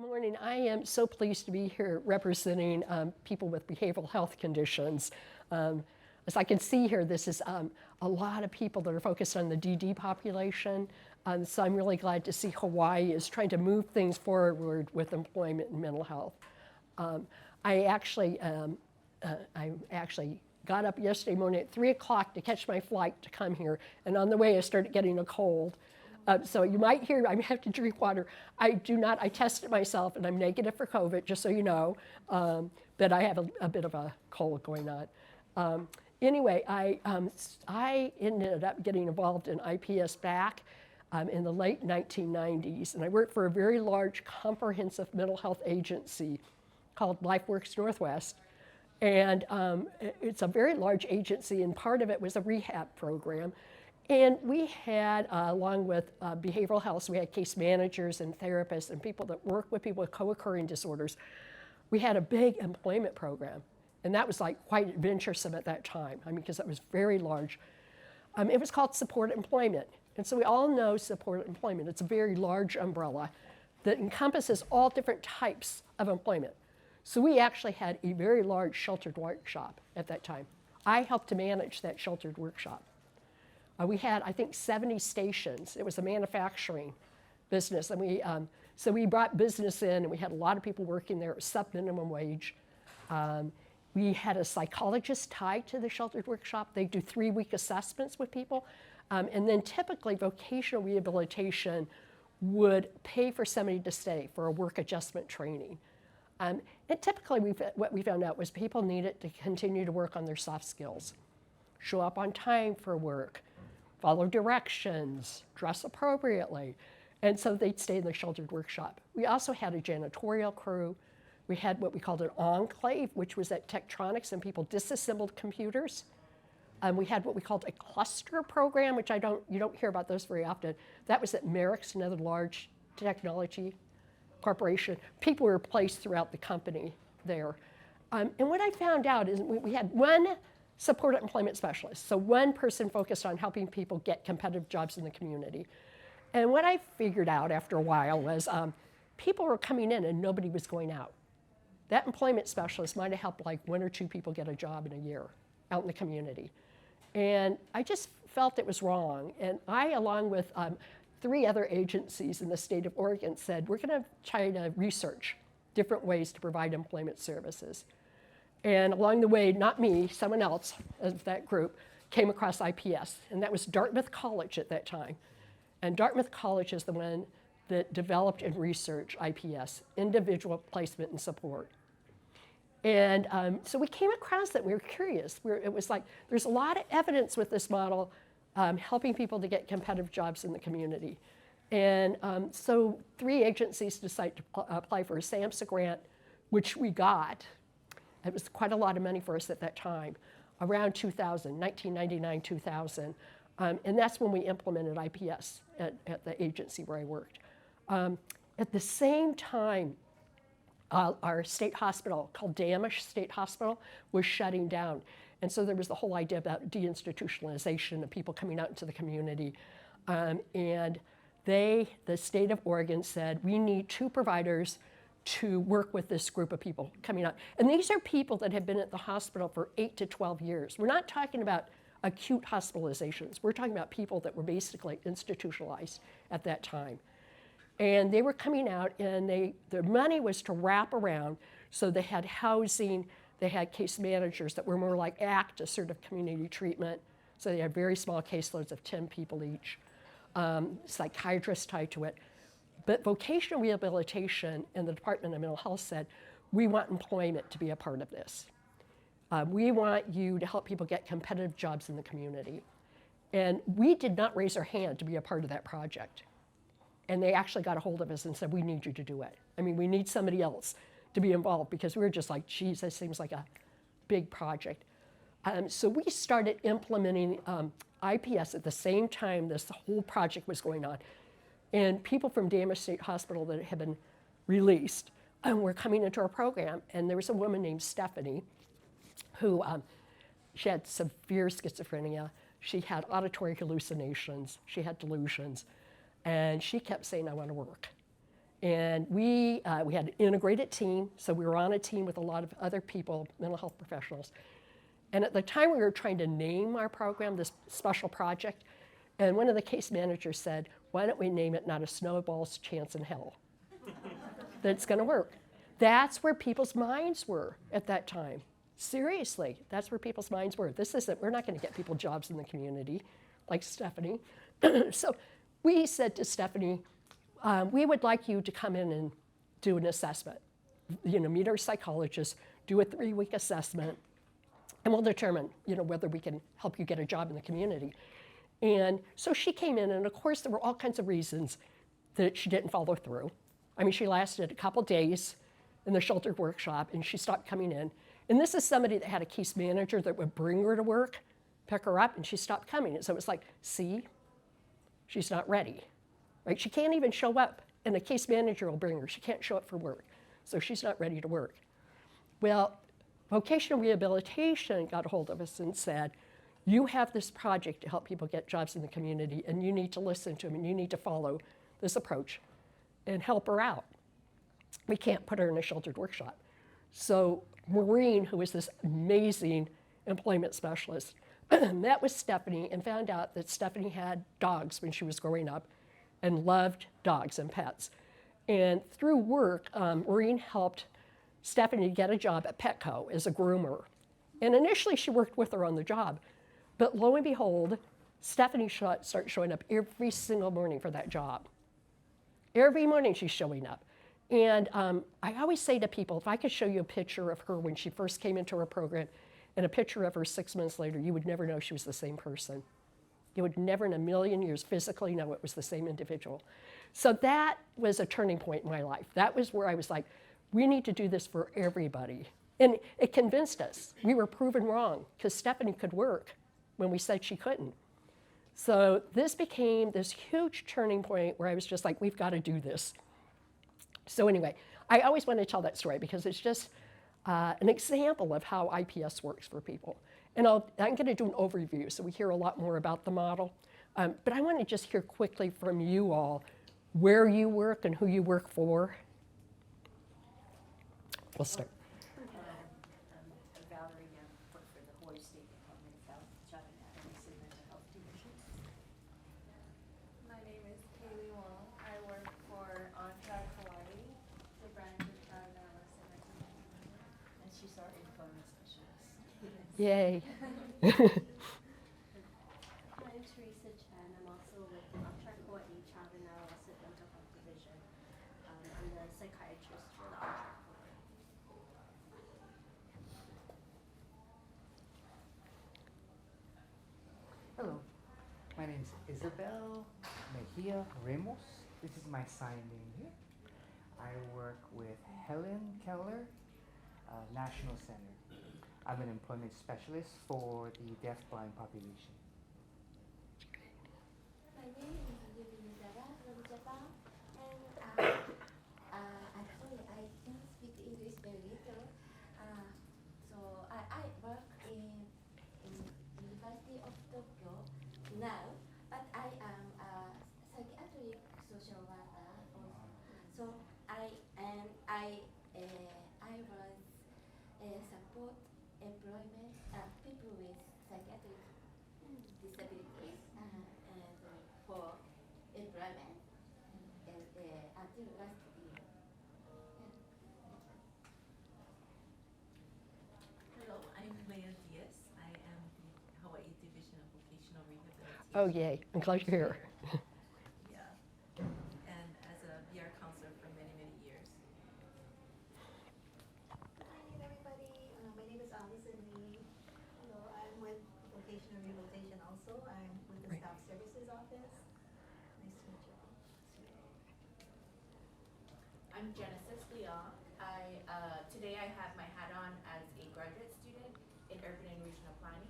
Morning. I am so pleased to be here representing people with behavioral health conditions. As I can see here, this is a lot of people that are focused on the DD population. So I'm really glad to see Hawaii is trying to move things forward with employment and mental health. I actually got up yesterday morning at 3 o'clock to catch my flight to come here, and on the way I started getting a cold. So you might hear I have to drink water. I tested myself and I'm negative for COVID, just so you know, but I have a bit of a cold going on. Anyway, I ended up getting involved in IPS back in the late 1990s, and I worked for a very large comprehensive mental health agency called LifeWorks Northwest. And it's a very large agency, and part of it was a rehab program. And we had, along with behavioral health, so we had case managers and therapists and people that work with people with co-occurring disorders. We had a big employment program, and that was like quite adventuresome at that time, because it was very large. It was called supported employment. And so we all know supported employment. It's a very large umbrella that encompasses all different types of employment. So we actually had a very large sheltered workshop at that time. I helped to manage that sheltered workshop. We had, I think, 70 stations. It was a manufacturing business. And so we brought business in, and we had a lot of people working there. It was sub-minimum wage. We had a psychologist tied to the sheltered workshop. They do 3-week assessments with people. And then typically vocational rehabilitation would pay for somebody to stay for a work adjustment training. And typically what we found out was people needed to continue to work on their soft skills, show up on time for work, follow directions, dress appropriately. And so they'd stay in the sheltered workshop. We also had a janitorial crew. We had what we called an enclave, which was at Tektronix, and people disassembled computers. We had what we called a cluster program, which you don't hear about those very often. That was at Merrick's, another large technology corporation. People were placed throughout the company there. And what I found out is we had one supported employment specialist, so one person focused on helping people get competitive jobs in the community. And what I figured out after a while was people were coming in and nobody was going out. That employment specialist might have helped like 1 or 2 people get a job in a year out in the community. And I just felt it was wrong. And I, along with 3 other agencies in the state of Oregon, said, we're going to try to research different ways to provide employment services. And along the way, not me, someone else of that group came across IPS, and that was Dartmouth College at that time. And Dartmouth College is the one that developed and researched IPS, individual placement and support. And so we came across that. We were curious. It was like, there's a lot of evidence with this model helping people to get competitive jobs in the community. And so 3 agencies decided to apply for a SAMHSA grant, which we got. It was quite a lot of money for us at that time, around 2000, 1999, 2000. And that's when we implemented IPS at the agency where I worked. At the same time, our state hospital, called Damish State Hospital, was shutting down. And so there was the whole idea about deinstitutionalization of people coming out into the community. And the state of Oregon said, we need 2 providers to work with this group of people coming out. And these are people that have been at the hospital for 8 to 12 years. We're not talking about acute hospitalizations. We're talking about people that were basically institutionalized at that time. And they were coming out, and their money was to wrap around, so they had housing, they had case managers that were more like ACT, a sort of community treatment. So they had very small caseloads of 10 people each, psychiatrists tied to it. But vocational rehabilitation and the Department of Mental Health said, we want employment to be a part of this. We want you to help people get competitive jobs in the community. And we did not raise our hand to be a part of that project. And they actually got a hold of us and said, we need you to do it. We need somebody else to be involved, because we were just like, geez, this seems like a big project. So we started implementing IPS at the same time this whole project was going on. And people from Damish State Hospital that had been released were coming into our program. And there was a woman named Stephanie who she had severe schizophrenia. She had auditory hallucinations. She had delusions. And she kept saying, I want to work. And we had an integrated team, so we were on a team with a lot of other people, mental health professionals. And at the time we were trying to name our program, this special project, and one of the case managers said, why don't we name it Not a Snowball's Chance in Hell? That it's gonna work. That's where people's minds were at that time. Seriously, that's where people's minds were. This isn't, we're not gonna get people jobs in the community, like Stephanie. So we said to Stephanie, we would like you to come in and do an assessment. Meet our psychologist, do a 3-week assessment, and we'll determine, whether we can help you get a job in the community. And so she came in, and of course there were all kinds of reasons that she didn't follow through. I mean, she lasted a couple days in the sheltered workshop, and she stopped coming in. And this is somebody that had a case manager that would bring her to work, pick her up, and she stopped coming. And so it was like, see, she's not ready, right? She can't even show up, and a case manager will bring her. She can't show up for work, so she's not ready to work. Well, vocational rehabilitation got a hold of us and said, you have this project to help people get jobs in the community, and you need to listen to them, and you need to follow this approach and help her out. We can't put her in a sheltered workshop. So Maureen, who was this amazing employment specialist, met with Stephanie and found out that Stephanie had dogs when she was growing up and loved dogs and pets. And through work, Maureen helped Stephanie get a job at Petco as a groomer. And initially she worked with her on the job, but lo and behold, Stephanie started showing up every single morning for that job. Every morning she's showing up. And I always say to people, if I could show you a picture of her when she first came into our program and a picture of her 6 months later, you would never know she was the same person. You would never in a million years physically know it was the same individual. So that was a turning point in my life. That was where I was like, we need to do this for everybody. And it convinced us. We were proven wrong because Stephanie could work when we said she couldn't. So this became this huge turning point where I was just like, we've got to do this. So anyway, I always want to tell that story because it's just an example of how IPS works for people. And I'm going to do an overview so we hear a lot more about the model. But I want to just hear quickly from you all where you work and who you work for. We'll start. Valerie, I work for the Hawaii State Department of Health, Child and Adolescent Mental Health Division. My name is Kaylee Wong. I work for On-Track Hawaii, the branch of Child and Adolescent Mental Health Division. And she's our employment specialist. Yay. I'm Teresa Chen. I'm also with the On-Track Hawaii Child and Adolescent Mental Health Division. I'm the psychiatrist for the On-Track program. Hello, my name is Isabel Mejia Ramos. This is my sign name here. I work with Helen Keller, National Center. I'm an employment specialist for the deafblind population. My name is Yumi Zara from Japan, and actually I can speak English very little. So I work in University of Tokyo now, but I am a psychiatric social worker. So I was support employment people with psychiatric disabilities and for employment and until last year. Hello, I'm Leah Diaz. I am the Hawaii Division of Vocational Rehabilitation. Oh, yay. I'm glad you're here. Yeah. And as a VR counselor for many, many years. Hi everybody, my name is Alison Lee. Hello, I'm with Vocational Rehabilitation also. I'm with the Staff Services Office. Nice to meet you all. I'm Genesis Leong. Today I have my hat on as a graduate student in urban and regional planning.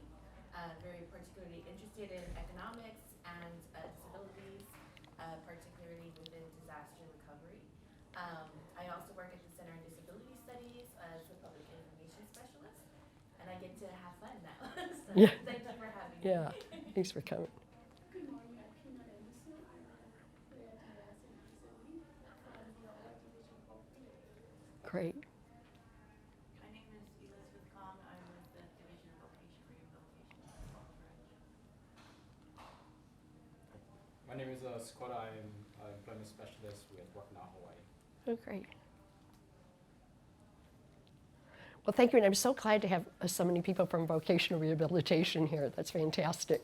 Very particularly interested in economics and disabilities, particularly within disaster recovery. I also work at the Center in Disability Studies as a public information specialist, and I get to have fun now. So Yeah. Thank you for having me. Yeah, thanks for coming. Good morning, I'm Kina Emerson. I work with the Adolescent Disability from the Great. My name is Elizabeth Kong. I'm with the Division of Vocational Rehabilitation at the Fall Branch. My name is Scott. I'm an employment specialist with Work Now Hawaii. Oh, great. Well, thank you, and I'm so glad to have so many people from vocational rehabilitation here. That's fantastic.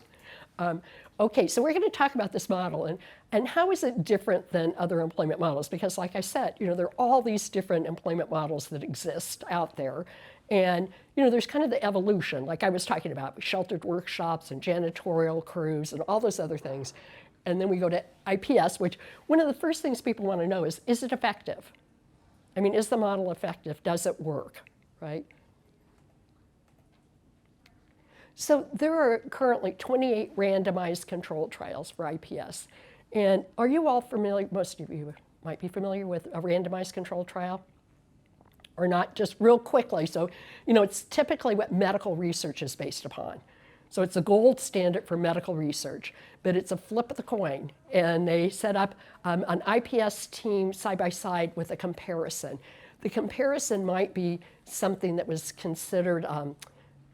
Okay, so we're going to talk about this model, and how is it different than other employment models? Because like I said, you know, there are all these different employment models that exist out there, and you know, there's kind of the evolution, like I was talking about, sheltered workshops and janitorial crews and all those other things. And then we go to IPS, which one of the first things people want to know is it effective? I mean, is the model effective? Does it work, right? So there are currently 28 randomized controlled trials for IPS. And are you all familiar, most of you might be familiar with a randomized controlled trial? Or not, just real quickly. So, you know, it's typically what medical research is based upon. So it's a gold standard for medical research, but it's a flip of the coin. And they set up an IPS team side by side with a comparison. The comparison might be something that was considered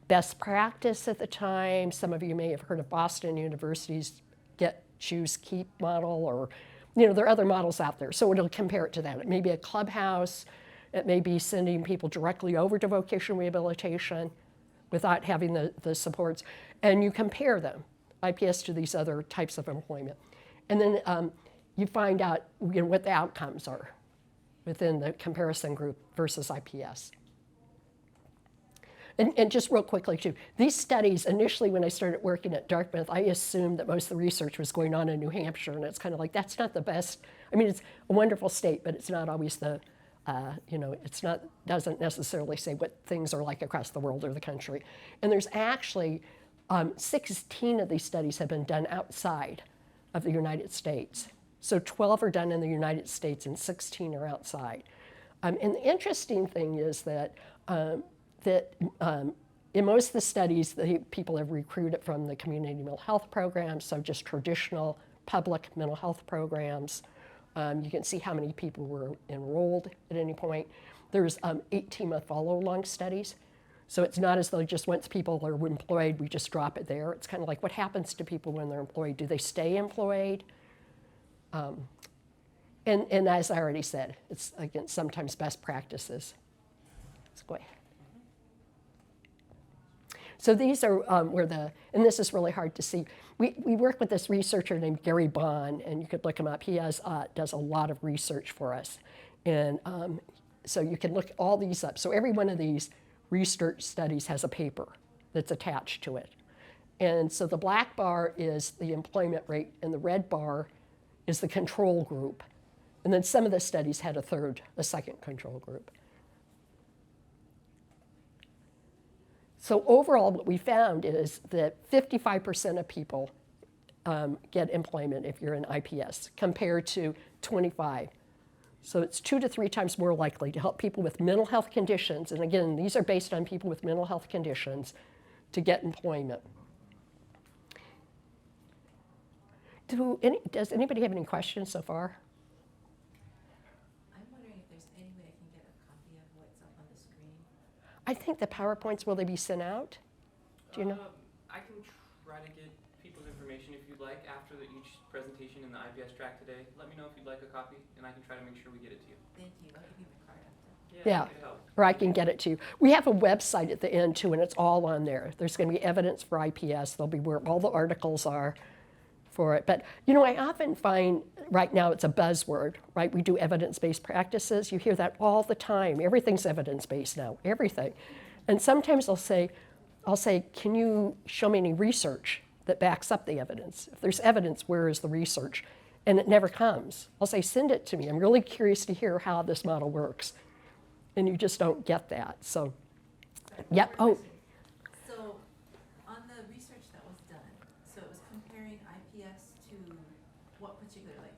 best practice at the time. Some of you may have heard of Boston University's get, choose, keep model, or, you know, there are other models out there. So it'll compare it to that. It may be a clubhouse. It may be sending people directly over to vocational rehabilitation without having the supports. And you compare them, IPS to these other types of employment. And then you find out, you know, what the outcomes are within the comparison group versus IPS. And just real quickly too, these studies, initially when I started working at Dartmouth, I assumed that most of the research was going on in New Hampshire, and it's kind of like, that's not the best. I mean, it's a wonderful state, but it's not always the, you know, it's not, doesn't necessarily say what things are like across the world or the country. And there's actually 16 of these studies have been done outside of the United States. So 12 are done in the United States and 16 are outside. And the interesting thing is that in most of the studies, the people have recruited from the community mental health programs, so just traditional public mental health programs. You can see how many people were enrolled at any point. There's 18-month follow-along studies. So it's not as though just once people are employed, we just drop it there. It's kind of like, what happens to people when they're employed? Do they stay employed? And as I already said, it's, again, sometimes best practices. Let's go ahead. So these are where and this is really hard to see. We work with this researcher named Gary Bond, and you could look him up. He does a lot of research for us. And so you can look all these up. So every one of these research studies has a paper that's attached to it. And so the black bar is the employment rate, and the red bar is the control group. And then some of the studies had a second control group. So overall, what we found is that 55% of people get employment if you're in IPS, compared to 25. So it's 2 to 3 times more likely to help people with mental health conditions, and again, these are based on people with mental health conditions, to get employment. Does anybody have any questions so far? I'm wondering if there's any way I can get a copy of what's up on the screen. I think the PowerPoints, will they be sent out? Do you know? I can try to get people's information if you'd like after each presentation in the IPS track today. Let me know if you'd like a copy, and I can try to make sure we get it to you. Thank you. I'll give you my card after. Yeah, it could help. or I can get it to you. We have a website at the end too, and it's all on there. There's going to be evidence for IPS. There'll be where all the articles are for it. But you know, I often find right now it's a buzzword, right? We do evidence-based practices. You hear that all the time. Everything's evidence-based now, everything. And sometimes I'll say, can you show me any research that backs up the evidence? If there's evidence, where is the research? And it never comes. I'll say, send it to me. I'm really curious to hear how this model works. And you just don't get that. So, yep. Oh, So on the research that was done, so it was comparing IPS to what particular, like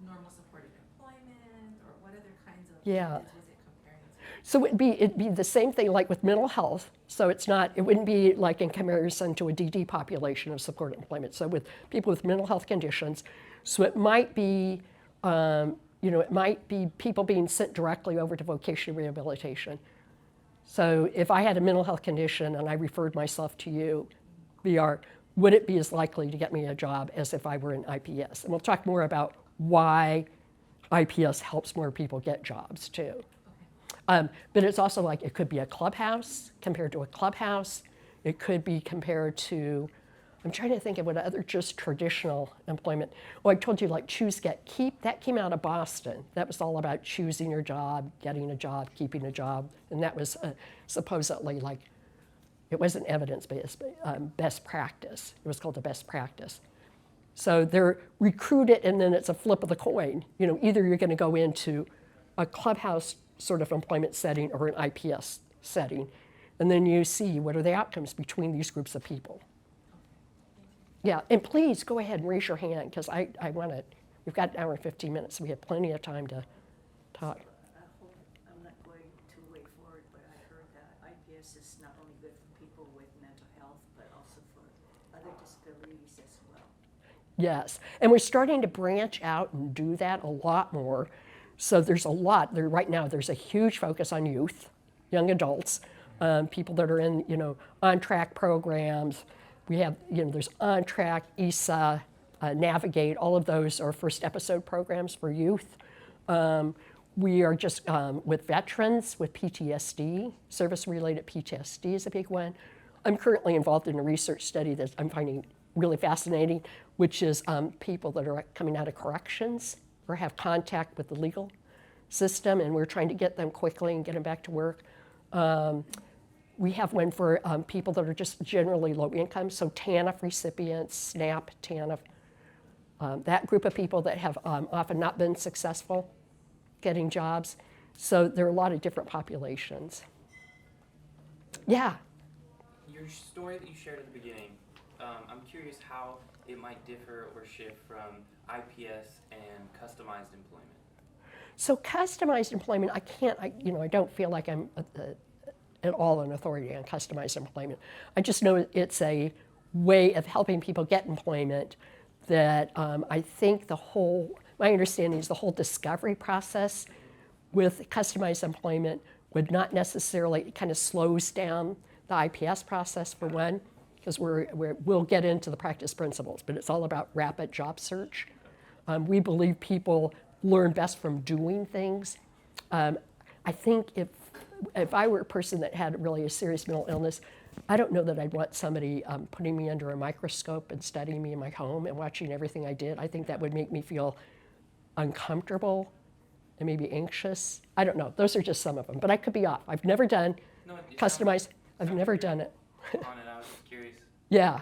normal supported employment, or what other kinds of Yeah. methods was it comparing to? so it'd be the same thing like with mental health. So it wouldn't be like in comparison to a DD population of supported employment. So with people with mental health conditions, so it might be, it might be people being sent directly over to vocational rehabilitation. So if I had a mental health condition and I referred myself to you, VR, would it be as likely to get me a job as if I were in IPS? And we'll talk more about why IPS helps more people get jobs too. But it's also like it could be a clubhouse compared to a clubhouse. It could be compared to, I'm trying to think of what other just traditional employment. Well, I told you like choose, get, keep. That came out of Boston. That was all about choosing your job, getting a job, keeping a job. And that was supposedly like, it wasn't evidence-based, best practice. It was called the best practice. So they're recruited and then it's a flip of the coin. Either you're going to go into a clubhouse sort of employment setting or an IPS setting. And then you see what are the outcomes between these groups of people. Yeah, and please go ahead and raise your hand because I want to, we've got an hour and 15 minutes, so we have plenty of time to talk. I'm not going too way forward, but I heard that IPS is not only good for people with mental health, but also for other disabilities as well. Yes, and we're starting to branch out and do that a lot more. So there's a lot, right now there's a huge focus on youth, young adults, people that are in, on-track programs. We have, there's on-track, ESA, Navigate, all of those are first episode programs for youth. We are just with veterans with PTSD, service-related PTSD is a big one. I'm currently involved in a research study that I'm finding really fascinating, which is people that are coming out of corrections or have contact with the legal system, and we're trying to get them quickly and get them back to work. We have one for people that are just generally low income, so TANF recipients, SNAP, TANF, that group of people that have often not been successful getting jobs. So there are a lot of different populations. Yeah. Your story that you shared at the beginning, I'm curious how it might differ or shift from IPS and customized employment. So customized employment, I don't feel like I'm at all an authority on customized employment. I just know it's a way of helping people get employment that I think my understanding is the whole discovery process with customized employment would not necessarily, it kind of slows down the IPS process for one, because we'll get into the practice principles, but it's all about rapid job search. We believe people learn best from doing things. I think if I were a person that had really a serious mental illness, I don't know that I'd want somebody putting me under a microscope and studying me in my home and watching everything I did. I think that would make me feel uncomfortable and maybe anxious. I don't know. Those are just some of them, but I could be off. I've never done customized. I've never done it. On it, I was just curious. Yeah.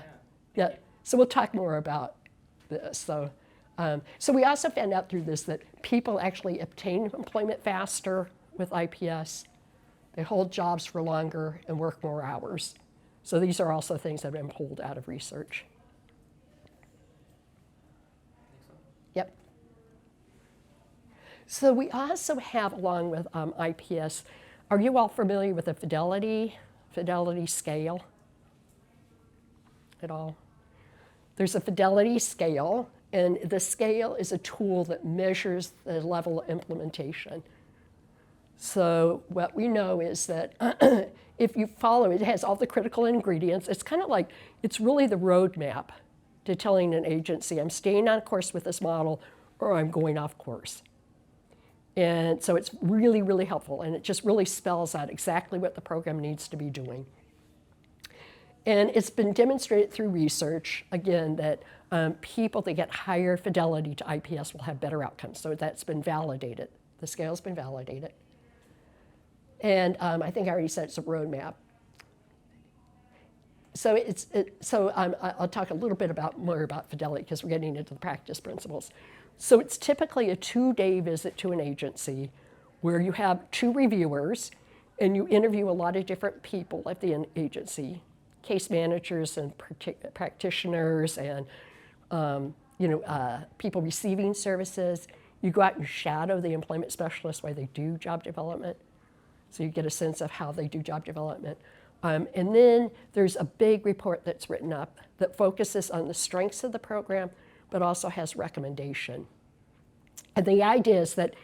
So we'll talk more about this. So we also found out through this that people actually obtain employment faster with IPS. They hold jobs for longer and work more hours. So these are also things that have been pulled out of research. Yep. So we also have, along with IPS, are you all familiar with the fidelity scale at all? There's a fidelity scale, and the scale is a tool that measures the level of implementation. So what we know is that if you follow it, it has all the critical ingredients. It's kind of like, it's really the roadmap to telling an agency, I'm staying on course with this model or I'm going off course. And so it's really, really helpful, and it just really spells out exactly what the program needs to be doing. And it's been demonstrated through research, again, that people that get higher fidelity to IPS will have better outcomes. So that's been validated. The scale's been validated. And I think I already said it's a roadmap. So I'll talk a little bit more about fidelity because we're getting into the practice principles. So it's typically a 2-day visit to an agency where you have 2 reviewers and you interview a lot of different people at the agency, case managers and practitioners and people receiving services. You go out and shadow the employment specialists while they do job development. So you get a sense of how they do job development. And then there's a big report that's written up that focuses on the strengths of the program, but also has recommendation. And the idea is that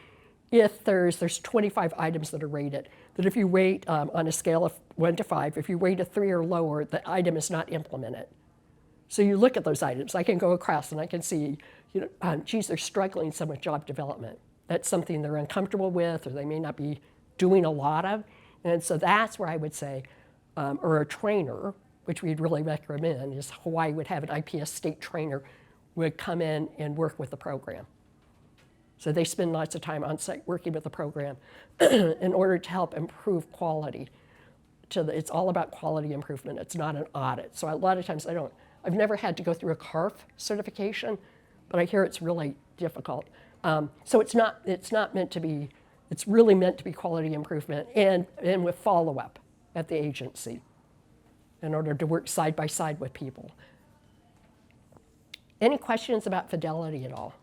if there's 25 items that are rated, that if you rate on a scale of 1 to 5, if you rate a 3 or lower, the item is not implemented. So you look at those items. I can go across and I can see, geez, they're struggling some with job development. That's something they're uncomfortable with, or they may not be doing a lot of. And so that's where I would say, or a trainer, which we'd really recommend, is Hawaii would have an IPS state trainer would come in and work with the program. So they spend lots of time on site working with the program in order to help improve quality. It's all about quality improvement. It's not an audit. So a lot of times I've never had to go through a CARF certification, but I hear it's really difficult. So it's really meant to be quality improvement and with follow-up at the agency in order to work side by side with people. Any questions about fidelity at all?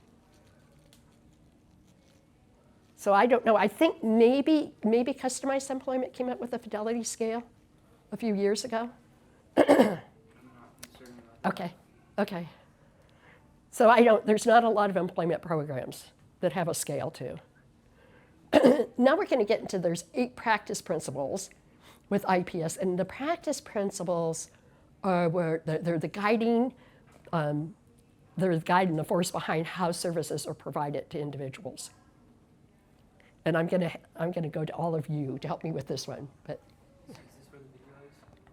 So I don't know. I think maybe customized employment came up with a fidelity scale a few years ago. I'm not certain about that. Okay. So there's not a lot of employment programs that have a scale too. Now we're going to get into, there's 8 practice principles with IPS, and the practice principles are where they're the guiding, the force behind how services are provided to individuals. And I'm gonna go to all of you to help me with this one, but. Is this where the video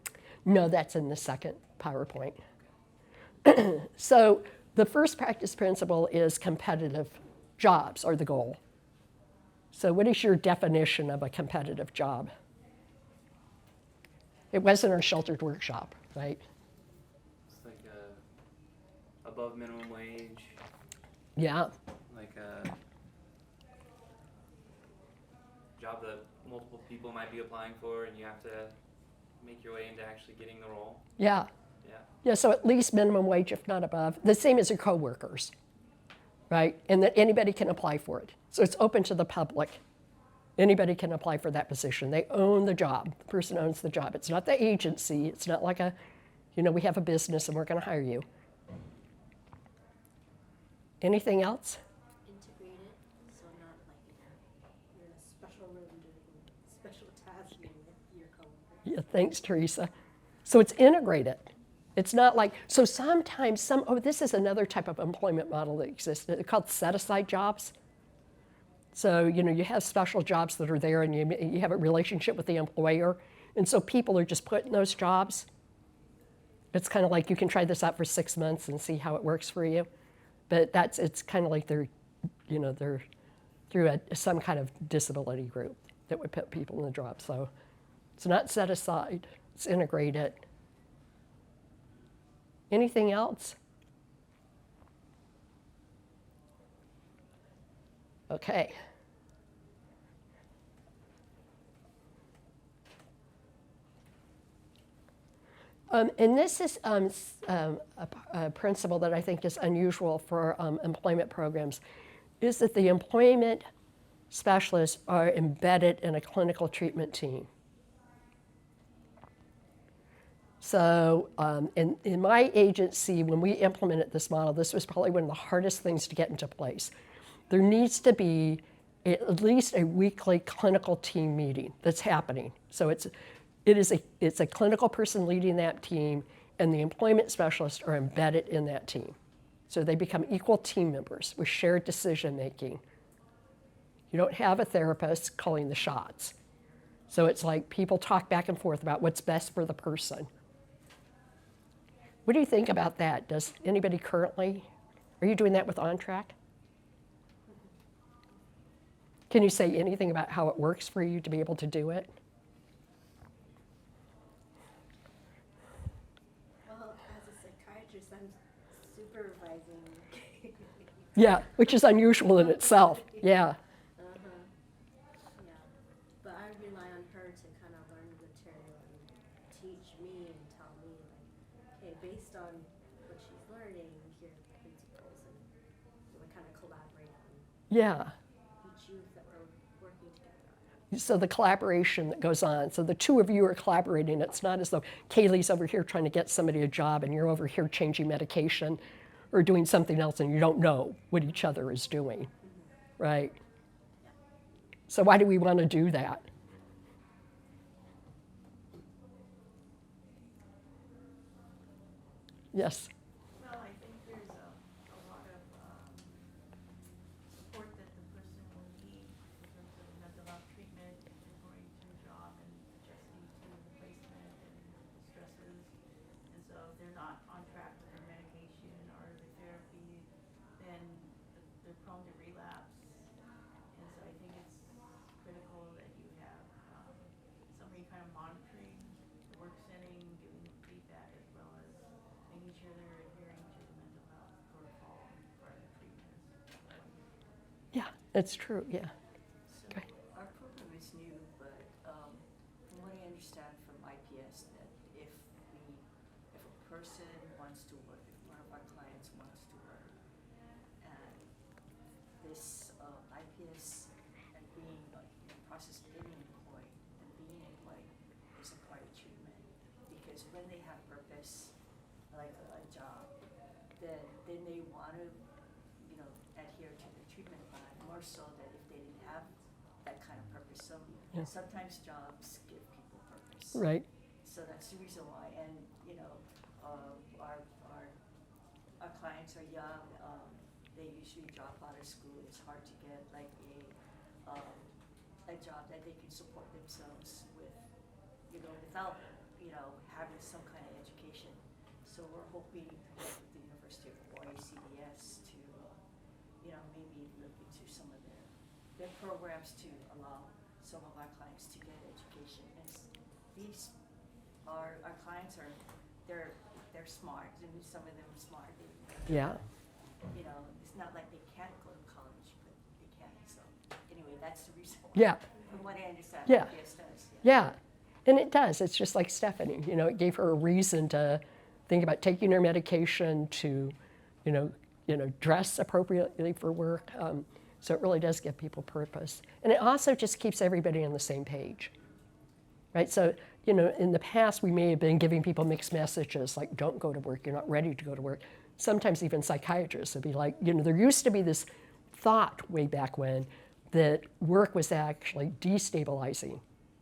is? No, that's in the second PowerPoint. So the first practice principle is competitive jobs are the goal. So what is your definition of a competitive job? It wasn't our sheltered workshop, right? It's like above minimum wage, Yeah, like a job that multiple people might be applying for, and you have to make your way into actually getting the role. yeah. Yeah. Yeah, so at least minimum wage, if not above. The same as your coworkers, right? And that anybody can apply for it. So it's open to the public. Anybody can apply for that position. They own the job. The person owns the job. It's not the agency. It's not like we have a business and we're going to hire you. Anything else? Integrated, so not like you're in a special room doing special tasks with your coworkers. Yeah, thanks, Teresa. So it's integrated. It's not like, so sometimes this is another type of employment model that exists. It's called set-aside jobs. So, you have special jobs that are there and you have a relationship with the employer. And so people are just put in those jobs. It's kind of like you can try this out for 6 months and see how it works for you. But it's kind of like they're through some kind of disability group that would put people in the job. So it's not set aside, it's integrated. Anything else? Okay. And this is a principle that I think is unusual for employment programs, is that the employment specialists are embedded in a clinical treatment team. So in my agency, when we implemented this model, this was probably one of the hardest things to get into place. There needs to be at least a weekly clinical team meeting that's happening. So it's a clinical person leading that team, and the employment specialists are embedded in that team. So they become equal team members with shared decision making. You don't have a therapist calling the shots. So it's like people talk back and forth about what's best for the person. What do you think about that? Does anybody currently, are you doing that with OnTrack? Can you say anything about how it works for you to be able to do it? Well, as a psychiatrist, I'm supervising. Yeah, which is unusual in itself. Yeah. Yeah, but I rely on her to kind of learn the material and teach me and tell me, like, okay, based on what she's learning, here are the principles, and we kind of collaborate on Yeah. each youth that we're working together on. So the collaboration that goes on. So the two of you are collaborating. It's not as though Kaylee's over here trying to get somebody a job and you're over here changing medication or doing something else and you don't know what each other is doing. Right. So why do we want to do that? Yes. Well, I think there's a lot of support that the person will need in terms of mental health treatment if they're going to a job and adjusting to the placement and the stresses. And so if they're not on track with their medication or their therapy, then they're prone to relapse. And so I think it's critical that you have somebody kind of monitoring the work setting, giving them feedback, as well as making sure they're adhering to the mental health protocol for the treatments. Yeah, that's true. Yeah. So Okay. our program is new, but from what I understand from IPS, that if a person wants to work, if one of our clients wants to work, and this IPS and being in the process of getting employed and being employed is a part of treatment, because when they have purpose, like a job, then they may want to, adhere to the treatment plan more so than if they didn't have that kind of purpose. So Yeah. sometimes jobs give people purpose. Right. So that's the reason why. And our clients are young. They usually drop out of school. It's hard to get like a job that they can support themselves with, without having some kind of education. So we're hoping to work with the University of Hawaii CDS to maybe look into some of their programs to allow some of our clients to get education. And these our clients are they're smart. I mean, some of them are smart. Yeah. It's not like they can't go to college, but they can. So anyway, that's the reason why. Yeah. From what I understand, Yeah. IPS does. Yeah. And it does. It's just like Stephanie. It gave her a reason to think about taking her medication, to, dress appropriately for work. So it really does give people purpose. And it also just keeps everybody on the same page, right? So, in the past, we may have been giving people mixed messages, like, don't go to work, you're not ready to go to work. Sometimes even psychiatrists would be like, there used to be this thought way back when that work was actually destabilizing. It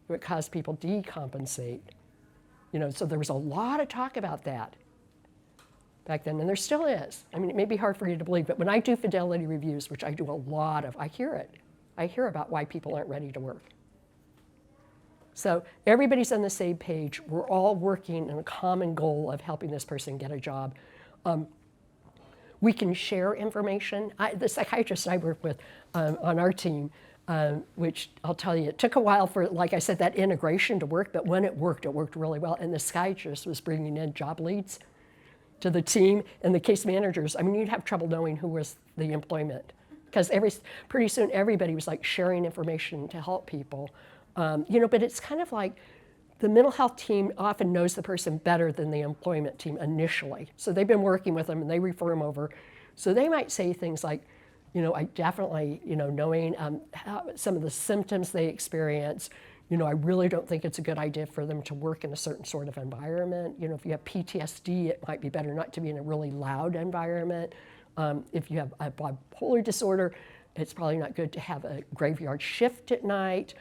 would cause people decompensate. So there was a lot of talk about that back then, and there still is. I mean, it may be hard for you to believe, but when I do fidelity reviews, which I do a lot of, I hear it. I hear about why people aren't ready to work. So everybody's on the same page. We're all working in a common goal of helping this person get a job. We can share information. The psychiatrist I work with on our team, which I'll tell you, it took a while for, like I said, that integration to work, but when it worked really well. And the psychiatrist was bringing in job leads to the team, and the case managers, I mean, you'd have trouble knowing who was the employment, because pretty soon everybody was like sharing information to help people. But it's kind of like the mental health team often knows the person better than the employment team initially. So they've been working with them and they refer them over. So they might say things like, I definitely, knowing some of the symptoms they experience, I really don't think it's a good idea for them to work in a certain sort of environment. If you have PTSD, it might be better not to be in a really loud environment. If you have a bipolar disorder, it's probably not good to have a graveyard shift at night.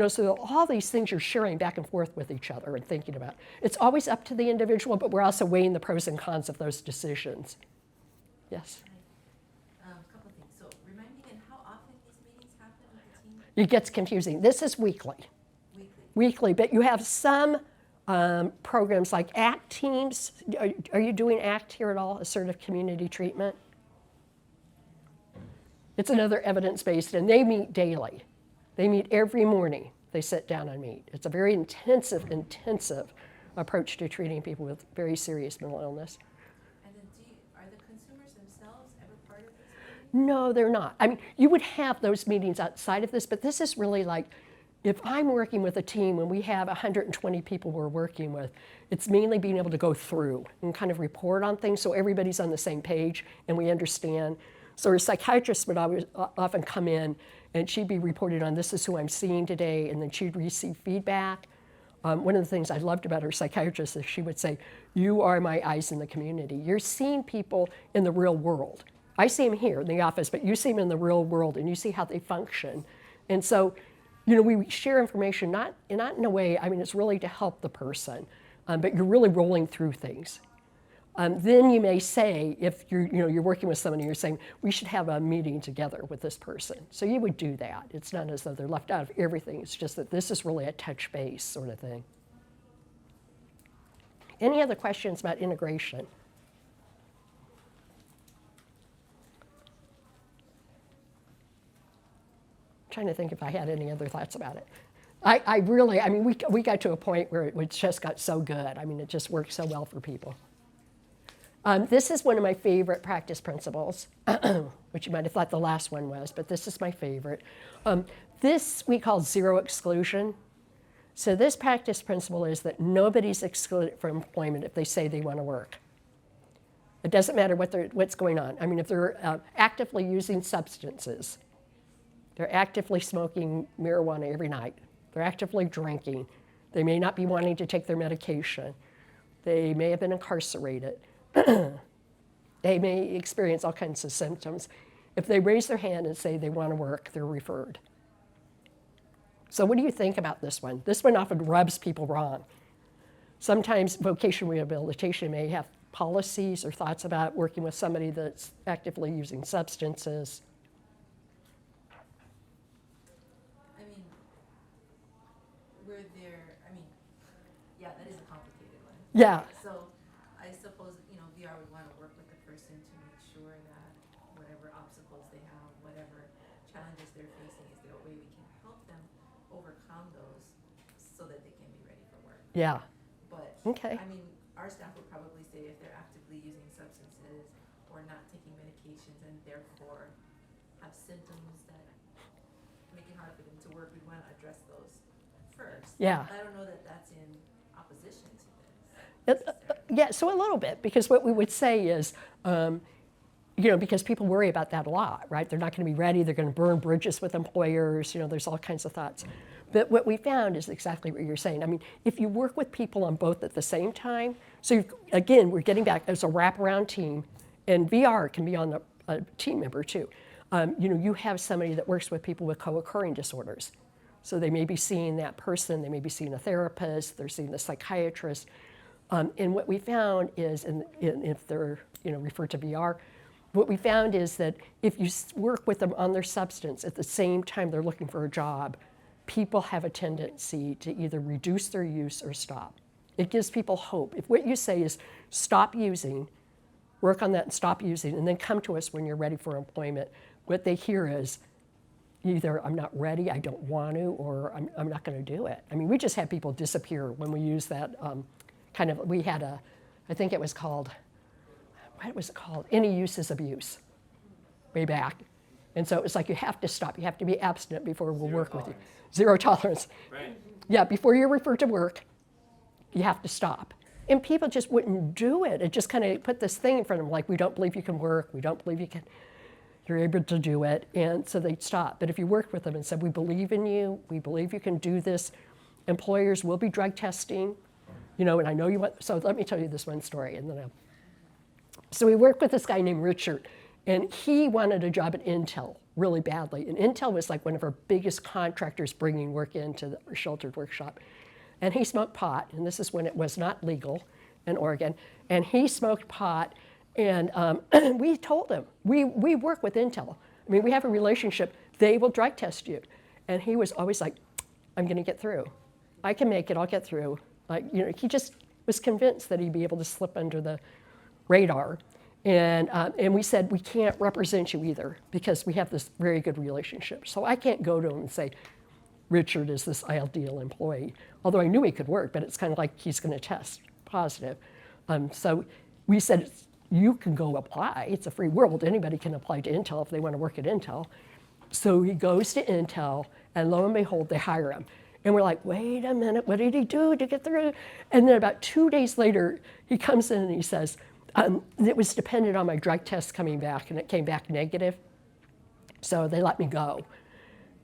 So all these things you're sharing back and forth with each other and thinking about. It's always up to the individual, but we're also weighing the pros and cons of those decisions. Yes? A couple of things. So remind me again, how often these meetings happen with the team? It gets confusing. This is weekly. Weekly, but you have some programs like ACT teams. Are you doing ACT here at all, Assertive Community Treatment? It's another evidence-based, and they meet daily. They meet every morning. They sit down and meet. It's a very intensive approach to treating people with very serious mental illness. And then are the consumers themselves ever part of this meeting? No, they're not. I mean, you would have those meetings outside of this, but this is really like, if I'm working with a team and we have 120 people we're working with, it's mainly being able to go through and kind of report on things so everybody's on the same page and we understand. So a psychiatrist would always often come in and she'd be reporting on, this is who I'm seeing today, and then she'd receive feedback. One of the things I loved about her psychiatrist is she would say, you are my eyes in the community. You're seeing people in the real world. I see them here in the office, but you see them in the real world and you see how they function. And so, you know, we share information not in a way, I mean, it's really to help the person, but you're really rolling through things. Then you may say, if you're working with somebody, you're saying, we should have a meeting together with this person. So you would do that. It's not as though they're left out of everything. It's just that this is really a touch base sort of thing. Any other questions about integration? I'm trying to think if I had any other thoughts about it. I mean, we got to a point where it just got so good. I mean, it just worked so well for people. This is one of my favorite practice principles, which you might have thought the last one was, but this is my favorite. This we call zero exclusion. So this practice principle is that nobody's excluded from employment if they say they want to work. It doesn't matter what's going on. I mean, if they're actively using substances, they're actively smoking marijuana every night, they're actively drinking, they may not be wanting to take their medication, they may have been incarcerated, they may experience all kinds of symptoms. If they raise their hand and say they want to work, they're referred. So what do you think about this one? This one often rubs people wrong. Sometimes vocational rehabilitation may have policies or thoughts about working with somebody that's actively using substances. I mean, yeah, that is a complicated one. Yeah. So I suppose, VR would want to work with the person to make sure that whatever obstacles they have, whatever challenges they're facing, is there a way we can help them overcome those so that they can be ready for work? Yeah. But, okay. I mean, our staff would probably say if they're actively using substances or not taking medications and therefore have symptoms that make it hard for them to work, we'd want to address those first. Yeah. I don't know that that's in opposition to this. Yeah, so a little bit, because what we would say is, because people worry about that a lot, right? They're not going to be ready, they're going to burn bridges with employers, there's all kinds of thoughts. But what we found is exactly what you're saying. I mean, if you work with people on both at the same time, so again, we're getting back as a wraparound team, and VR can be on a team member too. You have somebody that works with people with co-occurring disorders. So they may be seeing that person, they may be seeing a therapist, they're seeing the psychiatrist. And what we found is, and if they're referred to VR, what we found is that if you work with them on their substance at the same time they're looking for a job, people have a tendency to either reduce their use or stop. It gives people hope. If what you say is stop using, work on that and stop using, and then come to us when you're ready for employment, what they hear is either I'm not ready, I don't want to, or I'm not going to do it. I mean, we just had people disappear when we used that we had I think it was called, what was it called? Any use is abuse, way back. And so it was like, you have to stop, you have to be abstinent before we'll work with you. Zero tolerance. Right. Yeah, before you're referred to work, you have to stop. And people just wouldn't do it. It just kind of put this thing in front of them, like, we don't believe you can work, we don't believe you're able to do it, and so they'd stop. But if you worked with them and said, we believe in you, we believe you can do this, employers will be drug testing, and I know you want, so let me tell you this one story, and then so we worked with this guy named Richard, and he wanted a job at Intel really badly, and Intel was like one of our biggest contractors bringing work into the sheltered workshop. And he smoked pot, and this is when it was not legal in Oregon, and he smoked pot, and we told him, we work with Intel. I mean, we have a relationship, they will drug test you. And he was always like, I'm gonna get through. I can make it, I'll get through. He just was convinced that he'd be able to slip under the radar. And we said, we can't represent you either, because we have this very good relationship. So I can't go to him and say, Richard is this ideal employee. Although I knew he could work, but it's kind of like he's going to test positive. So we said, you can go apply. It's a free world. Anybody can apply to Intel if they want to work at Intel. So he goes to Intel, and lo and behold, they hire him. And we're like, wait a minute, what did he do to get through? And then about 2 days later, he comes in and he says, it was dependent on my drug test coming back, and it came back negative. So they let me go.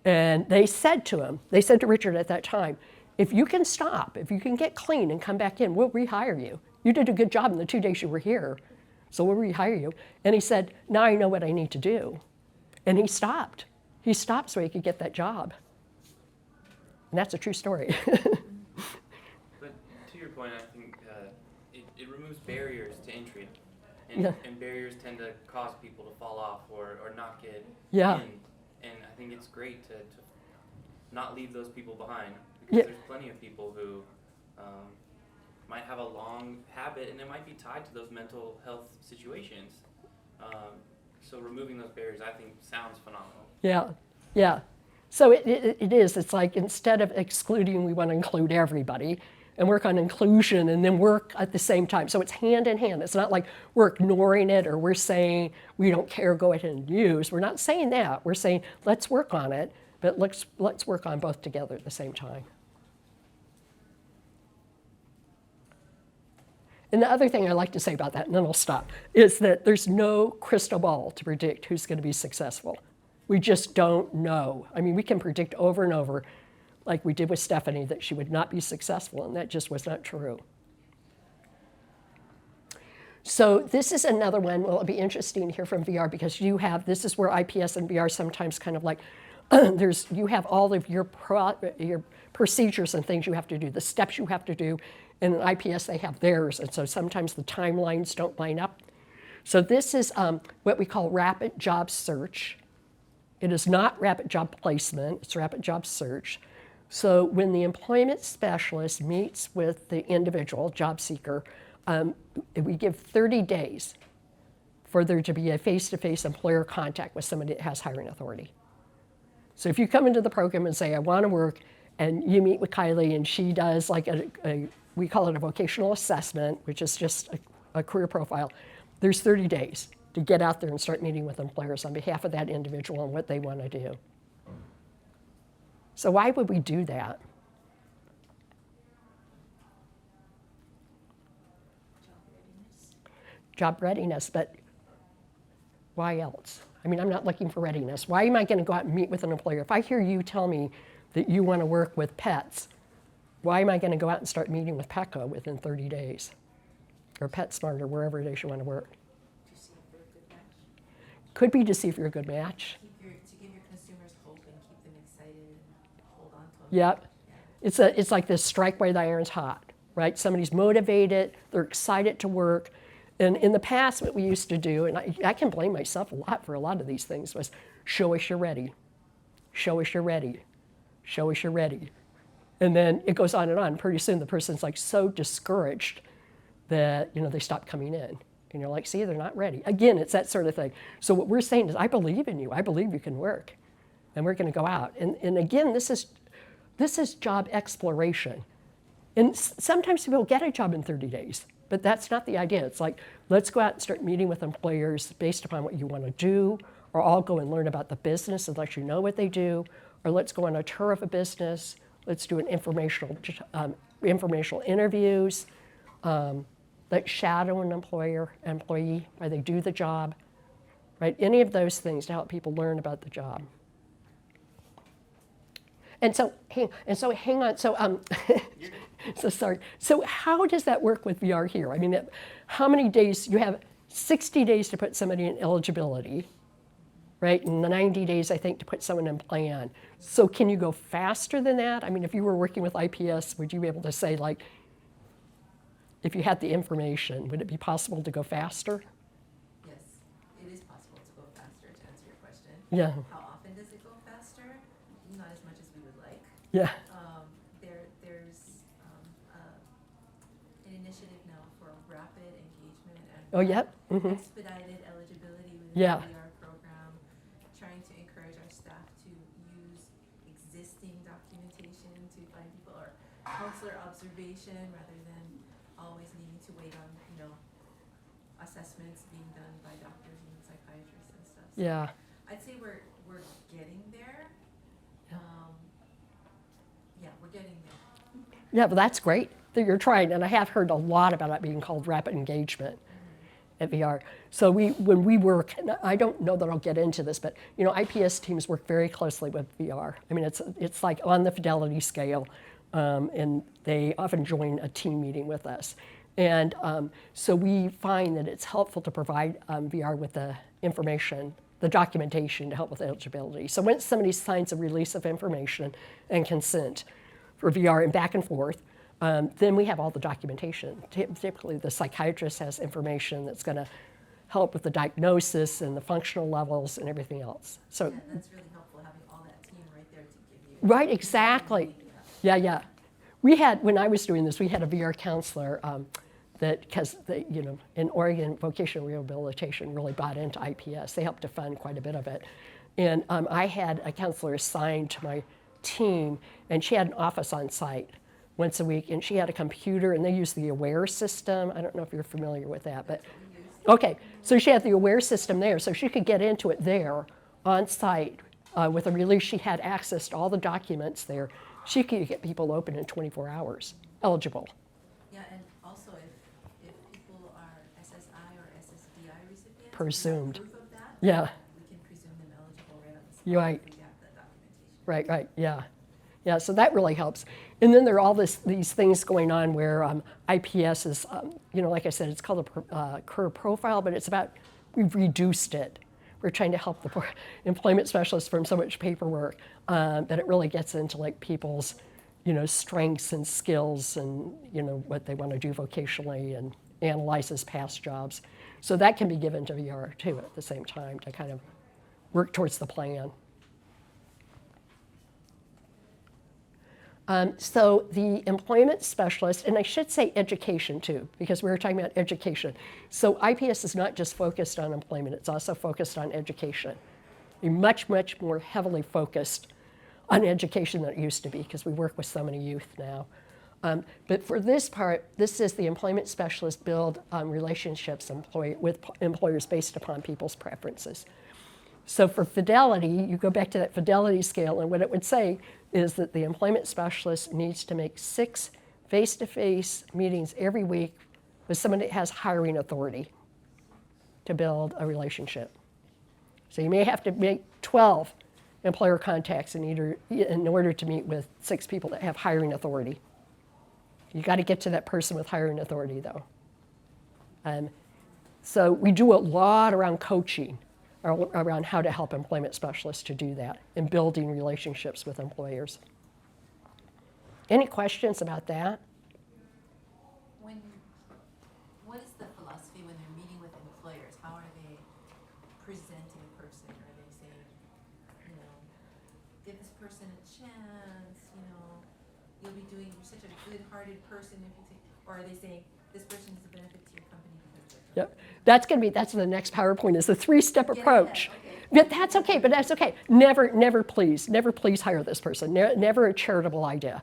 And they said to Richard at that time, if you can stop, if you can get clean and come back in, we'll rehire you. You did a good job in the 2 days you were here. So we'll rehire you. And he said, now I know what I need to do. And he stopped. He stopped so he could get that job. And that's a true story. But to your point, I think it removes barriers to entry. Yeah. And barriers tend to cause people to fall off or not get Yeah. in. And I think it's great to not leave those people behind. Because Yeah. there's plenty of people who might have a long habit and it might be tied to those mental health situations. So removing those barriers, I think, sounds phenomenal. Yeah, yeah. So it is. It's like instead of excluding, we want to include everybody and work on inclusion and then work at the same time. So it's hand in hand. It's not like we're ignoring it or we're saying we don't care, go ahead and use. We're not saying that. We're saying let's work on it, but let's work on both together at the same time. And the other thing I like to say about that, and then I'll stop, is that there's no crystal ball to predict who's going to be successful. We just don't know. I mean, we can predict over and over, like we did with Stephanie, that she would not be successful, and that just was not true. So this is another one. Well, it'll be interesting to hear from VR because you have, this is where IPS and VR sometimes kind of like, you have all of your procedures and things you have to do, the steps you have to do. And in IPS, they have theirs, and so sometimes the timelines don't line up. So this is what we call rapid job search. It is not rapid job placement, it's rapid job search. So when the employment specialist meets with the individual job seeker, we give 30 days for there to be a face-to-face employer contact with somebody that has hiring authority. So if you come into the program and say, I want to work, and you meet with Kylie and she does like we call it a vocational assessment, which is just a career profile, there's 30 days to get out there and start meeting with employers on behalf of that individual and what they want to do. So why would we do that? Job readiness, but why else? I mean, I'm not looking for readiness. Why am I going to go out and meet with an employer? If I hear you tell me that you want to work with pets, why am I going to go out and start meeting with Petco within 30 days? Or PetSmart or wherever it is you want to work? To see if they're a good match. Could be to see if you're a good match. To give your consumers hope and keep them excited and hold on to them. Yep. Yeah. It's like this strike while the iron's hot, right? Somebody's motivated, they're excited to work. And in the past, what we used to do, and I can blame myself a lot for a lot of these things, was show us you're ready. Show us you're ready. Show us you're ready. And then it goes on and on. Pretty soon the person's like so discouraged that they stop coming in. And you're like, see, they're not ready. Again, it's that sort of thing. So what we're saying is, I believe in you. I believe you can work. And we're going to go out. And again, this is job exploration. And sometimes people get a job in 30 days. But that's not the idea. It's like, let's go out and start meeting with employers based upon what you want to do, or I'll go and learn about the business and let you know what they do, or let's go on a tour of a business. Let's do an informational interviews. Let's shadow an employee while they do the job, right? Any of those things to help people learn about the job. And so hang on. So sorry. So how does that work with VR here? I mean, how many days? You have 60 days to put somebody in eligibility, right? And 90 days, I think, to put someone in plan. So can you go faster than that? I mean, if you were working with IPS, would you be able to say, like, if you had the information, would it be possible to go faster? Yes, it is possible to go faster, to answer your question. Yeah. How often does it go faster? Not as much as we would like. Yeah. There's an initiative now for rapid engagement and Oh, yep. expedited eligibility within Yeah. the VR program, trying to encourage our staff to use existing documentation to find people, or counselor observation rather than always needing to wait on, assessments being done by doctors and psychiatrists and stuff. So Yeah. I'd say we're getting there. Yeah, we're getting there. Yeah, but that's great that you're trying. And I have heard a lot about it being called rapid engagement at VR. So when we work, and I don't know that I'll get into this, but IPS teams work very closely with VR. I mean, it's like on the fidelity scale, and they often join a team meeting with us. And so we find that it's helpful to provide VR with the information, the documentation to help with eligibility. So once somebody signs a release of information and consent for VR and back and forth, then we have all the documentation. Typically, the psychiatrist has information that's going to help with the diagnosis and the functional levels and everything else. So, Yeah, that's really helpful, having all that team right there to give you. right, exactly. Yeah, yeah. We had, when I was doing this, we had a VR counselor that, because in Oregon, vocational rehabilitation really bought into IPS. They helped to fund quite a bit of it. And I had a counselor assigned to my team, and she had an office on site once a week, and she had a computer, and they used the AWARE system. I don't know if you're familiar with that, but okay. So she had the AWARE system there, so she could get into it there on site with a release. She had access to all the documents there. She could get people open in 24 hours, eligible. Yeah, and also if people are SSI or SSDI recipients, Presumed. we have proof of that, Yeah. we can presume them eligible right on the spot. You're right. If we have the documentation. Right, right, yeah. Yeah, so that really helps. And then there are all these things going on where IPS is, like I said, it's called a career profile, but it's about, we've reduced it. We're trying to help the employment specialists from so much paperwork that it really gets into like people's, strengths and skills and, what they want to do vocationally and analyzes past jobs. So that can be given to VR too at the same time to kind of work towards the plan. So the employment specialist, and I should say education too, because we were talking about education. So IPS is not just focused on employment, it's also focused on education. We're much, much more heavily focused on education than it used to be, because we work with so many youth now. But for this part, this is the employment specialist build relationships with employers based upon people's preferences. So for fidelity, you go back to that fidelity scale, and what it would say is that the employment specialist needs to make 6 face-to-face meetings every week with someone that has hiring authority to build a relationship. So you may have to make 12 employer contacts in order to meet with 6 people that have hiring authority. You got to get to that person with hiring authority, though. So we do a lot around coaching, around how to help employment specialists to do that and building relationships with employers. Any questions about that? What is the philosophy when they're meeting with employers? How are they presenting a person? Are they saying, give this person a chance, you'll be doing, you're such a good-hearted person if you take, or are they saying, this person is a benefit to your company because they're Yep. That's the next PowerPoint is the 3-step approach. But that's okay, Never please hire this person. Never a charitable idea.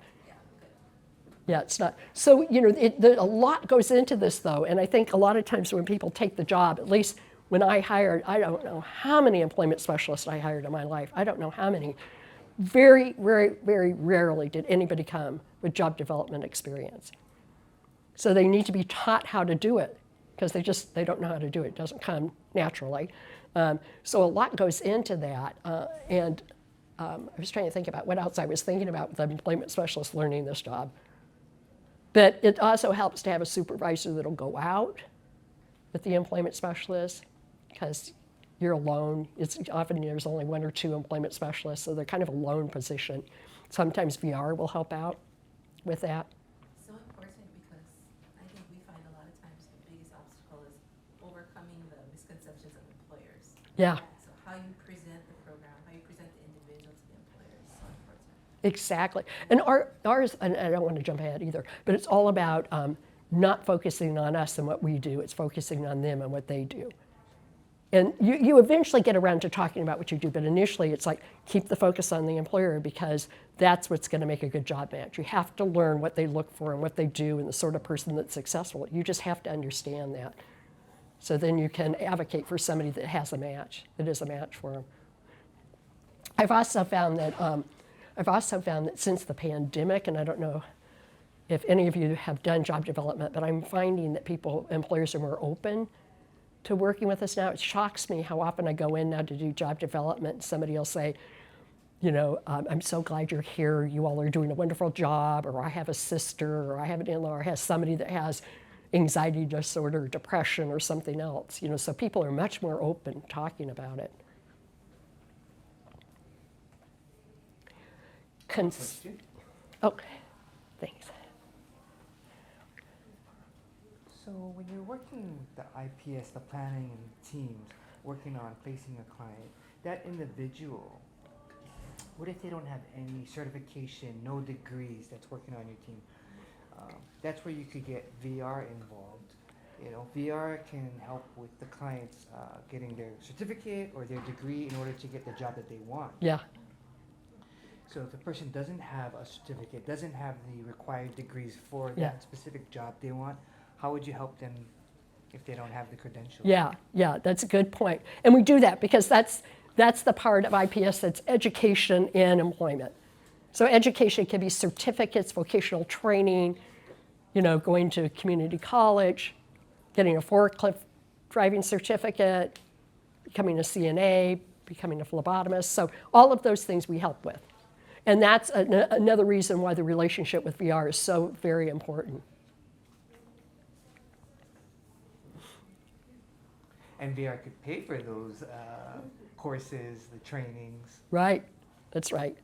Yeah, it's not. So, a lot goes into this though, and I think a lot of times when people take the job, at least when I hired, I don't know how many employment specialists I hired in my life. I don't know how many. Very, very, very rarely did anybody come with job development experience. So they need to be taught how to do it, because they don't know how to do it. It doesn't come naturally. So a lot goes into that. I was trying to think about what else I was thinking about with the employment specialist learning this job. But it also helps to have a supervisor that'll go out with the employment specialist, because you're alone. It's often there's only 1 or 2 employment specialists, so they're kind of a lone position. Sometimes VR will help out with that. so important because I think we find a lot of times the biggest obstacle is overcoming the misconceptions of employers. Yeah. So how you present the program, how you present the individual to the employer is so important. Exactly. And ours, and I don't want to jump ahead either, but it's all about not focusing on us and what we do. It's focusing on them and what they do. And you eventually get around to talking about what you do, but initially it's like keep the focus on the employer, because that's what's going to make a good job match. You have to learn what they look for and what they do and the sort of person that's successful. You just have to understand that. So then you can advocate for somebody that has a match, that is a match for them. I've also found that since the pandemic, and I don't know if any of you have done job development, but I'm finding that employers are more open to working with us now. It shocks me how often I go in now to do job development and somebody will say, I'm so glad you're here. You all are doing a wonderful job, or I have a sister, or I have an in-law, or I have somebody that has, anxiety disorder, depression, or something else. So people are much more open talking about it. Question? Oh, thanks. So when you're working with the IPS, the planning and teams, working on facing a client, that individual, what if they don't have any certification, no degrees that's working on your team? That's where you could get VR involved. VR can help with the clients getting their certificate or their degree in order to get the job that they want. Yeah. So if the person doesn't have a certificate, doesn't have the required degrees for Yeah. that specific job they want, how would you help them if they don't have the credentials? Yeah, that's a good point. And we do that because that's the part of IPS that's education and employment. So education can be certificates, vocational training, going to community college, getting a forklift driving certificate, becoming a CNA, becoming a phlebotomist. So all of those things we help with. And that's another reason why the relationship with VR is so very important. And VR could pay for those courses, the trainings. Right, that's right.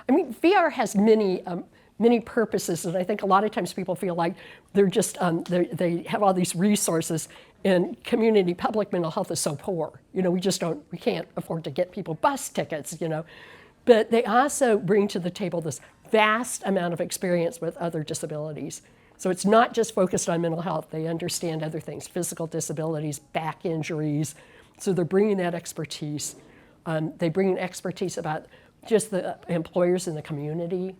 I mean, VR has many purposes, and I think a lot of times people feel like they're just, they have all these resources, and community public mental health is so poor. We can't afford to get people bus tickets, But they also bring to the table this vast amount of experience with other disabilities. So it's not just focused on mental health. They understand other things, physical disabilities, back injuries. So they're bringing that expertise. They bring expertise about just the employers in the community,